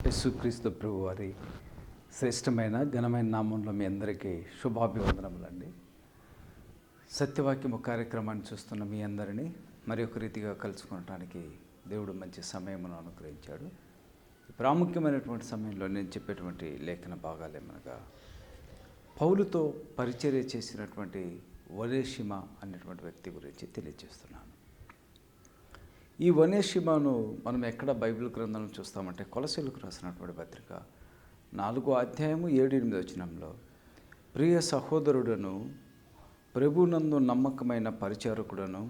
యేసుక్రీస్తు ప్రభు వారి శ్రేష్టమైన ఘనమైన నామంలో మీ అందరికీ శుభాభివందనములండి. సత్యవాక్యము కార్యక్రమాన్ని చూస్తున్న మీ అందరినీ మరి ఒక రీతిగా కలుసుకోవటానికి దేవుడు మంచి సమయమును అనుగ్రహించాడు. ప్రాముఖ్యమైనటువంటి సమయంలో నేను చెప్పేటువంటి లేఖన భాగాలేమనగా, పౌలుతో పరిచర్య చేసినటువంటి ఒనేసిమ అనేటువంటి వ్యక్తి గురించి తెలియజేస్తున్నాను. ఈ ఒనేసిమను మనం ఎక్కడ బైబిల్ గ్రంథంలో చూస్తామంటే, కొలసీలకు రాసినటువంటి పత్రిక 4వ అధ్యాయము 7-8 వచనంలో, ప్రియ సహోదరుడను ప్రభునందు నమ్మకమైన పరిచారకుడను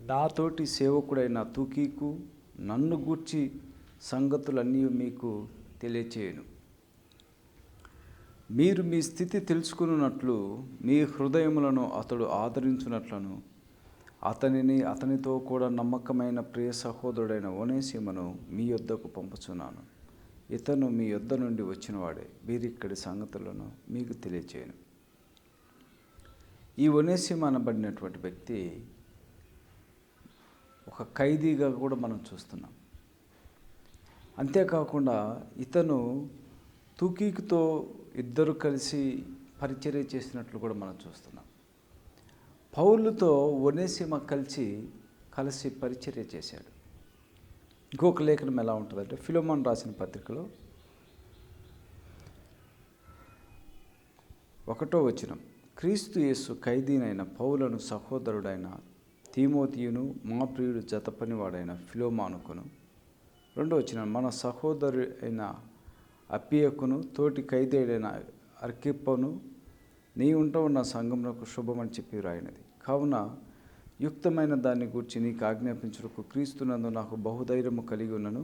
నాతోటి సేవకుడైన తుకీకు నన్ను గూర్చి సంగతులన్నీ మీకు తెలియచేయను. మీరు మీ స్థితి తెలుసుకున్నట్లు మీ హృదయములను అతడు ఆదరించున్నట్లను అతనితో కూడా నమ్మకమైన ప్రియ సహోదరుడైన ఒనేసిమను మీ యొద్దకు పంపుచున్నాను. ఇతను మీ యొద్ద నుండి వచ్చినవాడే. వీరిక్కడి సంగతులను మీకు తెలియచేయను. ఈ ఒనేసిమ అనబడినటువంటి వ్యక్తి ఒక ఖైదీగా కూడా మనం చూస్తున్నాం. అంతేకాకుండా ఇతను తుకీకుతో ఇద్దరు కలిసి పరిచర్య చేసినట్లు కూడా మనం చూస్తున్నాం. పౌలుతో ఒనేసిమ కలిసి పరిచర్య చేశాడు. ఇంకొక లేఖనం ఎలా ఉంటుందంటే, ఫిలెమోను రాసిన పత్రికలో 1వ వచనం, క్రీస్తు యేసు ఖైదీనైన పౌలను సహోదరుడైన తిమోతియును మా ప్రియుడు జతపనివాడైన ఫిలెమోనుకును. 2వ వచనం, మన సహోదరు అయిన అప్పియకును తోటి ఖైదీడైన అర్కిప్పను నీ ఉన్న సంఘమునకు శుభమని చెప్పి రాయినది. కావున యుక్తమైన దాన్ని గూర్చి నీకు ఆజ్ఞాపించుటకు క్రీస్తునందు నాకు బహుధైర్యము కలిగి ఉన్నను.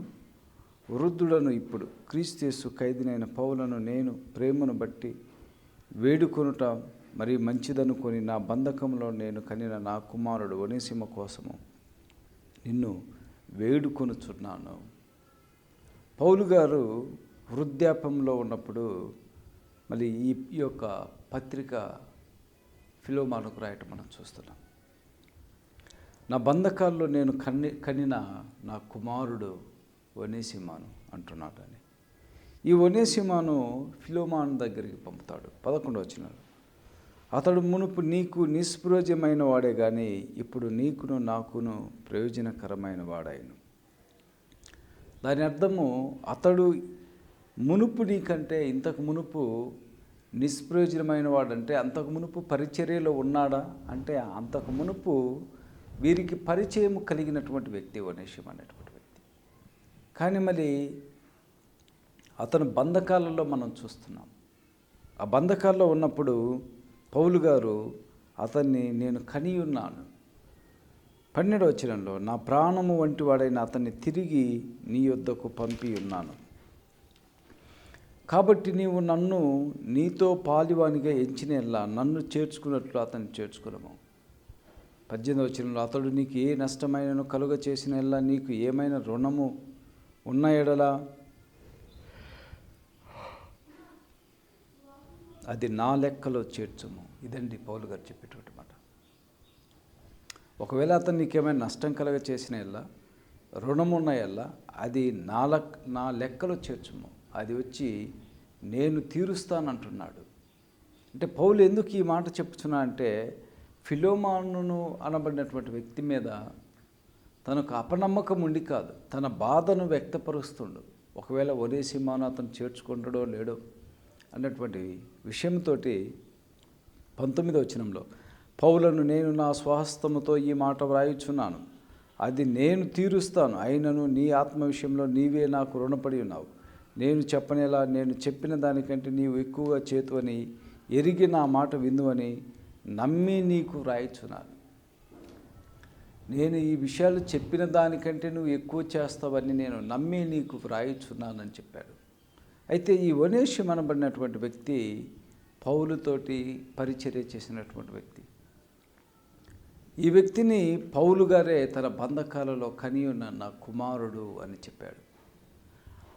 వృద్ధుడను ఇప్పుడు క్రీస్తు యేసు ఖైదీనైన పౌలను నేను ప్రేమను బట్టి వేడుకొనుట మరి మంచిదనుకొని నా బంధకంలో నేను కనిన నా కుమారుడు ఒనేసిమ కోసము నిన్ను వేడుకొనుచున్నాను. పౌలు గారు వృద్ధాప్యంలో ఉన్నప్పుడు మళ్ళీ ఈ యొక్క పత్రిక ఫిలెమోనుకు రాయటం మనం చూస్తున్నాం. నా బంధకాల్లో నేను కనిన నా కుమారుడు ఒనేసిమను అంటున్నాడని. ఈ ఒనేసిమను ఫిలెమోను దగ్గరికి పంపుతాడు. 11వ వచనం, అతడు మునుపు నీకు నిష్ప్రయోజనమైన వాడే కానీ ఇప్పుడు నీకును నాకును ప్రయోజనకరమైన వాడాయను. దాని అర్థము, అతడు మునుపు నీకంటే ఇంతకు మునుపు నిష్ప్రయోజనమైన వాడంటే అంతకు మునుపు పరిచర్యలో ఉన్నాడా అంటే అంతకు మునుపు వీరికి పరిచయం కలిగినటువంటి వ్యక్తి ఒనేసిమ అనేటువంటి వ్యక్తి. కానీ మళ్ళీ అతను బంధకాలలో మనం చూస్తున్నాం. ఆ బంధకాల్లో ఉన్నప్పుడు పౌలు గారు అతన్ని నేను కని ఉన్నాను. 12వ వచనంలో, నా ప్రాణము వంటి వాడైన అతన్ని తిరిగి నీ యొద్దకు పంపి ఉన్నాను. కాబట్టి నీవు నన్ను నీతో పాలివానిగా ఎంచినెల్లా నన్ను చేర్చుకున్నట్లు అతన్ని చేర్చుకున్నాము. 18వ వచనంలో, అతడు నీకు ఏ నష్టమైనను కలుగ చేసిన ఎల్లా నీకు ఏమైనా రుణము ఉన్న ఎడలా అది నా లెక్కలో చేర్చుము. ఇదండి పౌలు గారు చెప్పేటువంటి మాట. ఒకవేళ అతను నీకేమైనా నష్టం కలుగ చేసిన ఎల్లా రుణం ఉన్న ఎల్లా అది నా లెక్కలో చేర్చుము. అది వచ్చి నేను తీరుస్తానంటున్నాడు. అంటే పౌలు ఎందుకు ఈ మాట చెప్తున్నా అంటే, ఫిలెమోను అనబడినటువంటి వ్యక్తి మీద తనకు అపనమ్మకం ఉండి కాదు, తన బాధను వ్యక్తపరుస్తుండు. ఒకవేళ ఒనేసిమను అతను చేర్చుకుంటాడో లేడో అన్నటువంటి విషయంతో 19వ వచనంలో, పౌలను నేను నా స్వహస్తముతో ఈ మాట వ్రాయుచున్నాను, అది నేను తీరుస్తాను. అయినను నీ ఆత్మ విషయంలో నీవే నాకు రుణపడి ఉన్నావు. నేను చెప్పనేలా నేను చెప్పిన దానికంటే నీవు ఎక్కువగా చేతువని ఎరిగి నా మాట విందువని నమ్మి నీకు వ్రాయిచున్నాను. నేను ఈ విషయాలు చెప్పిన దానికంటే నువ్వు ఎక్కువ చేస్తావని నేను నమ్మి నీకు వ్రాయిచున్నానని చెప్పాడు. అయితే ఈ ఒనేసిమ అనబడినటువంటి వ్యక్తి పౌలుతోటి పరిచర్య చేసినటువంటి వ్యక్తి. ఈ వ్యక్తిని పౌలు గారే తన బంధకాలలో కని ఉన్న నా కుమారుడు అని చెప్పాడు.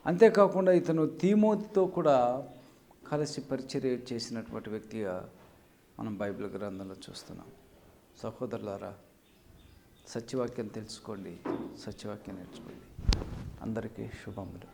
అంతేకాకుండా ఇతను తిమోతితో కూడా కలిసి పరిచర్య చేసినటువంటి వ్యక్తిగా మనం బైబిల్ గ్రంథంలో చూస్తున్నాం. సహోదరులారా, సత్యవాక్యం తెలుసుకోండి, సత్యవాక్యం నేర్చుకోండి. అందరికీ శుభములు.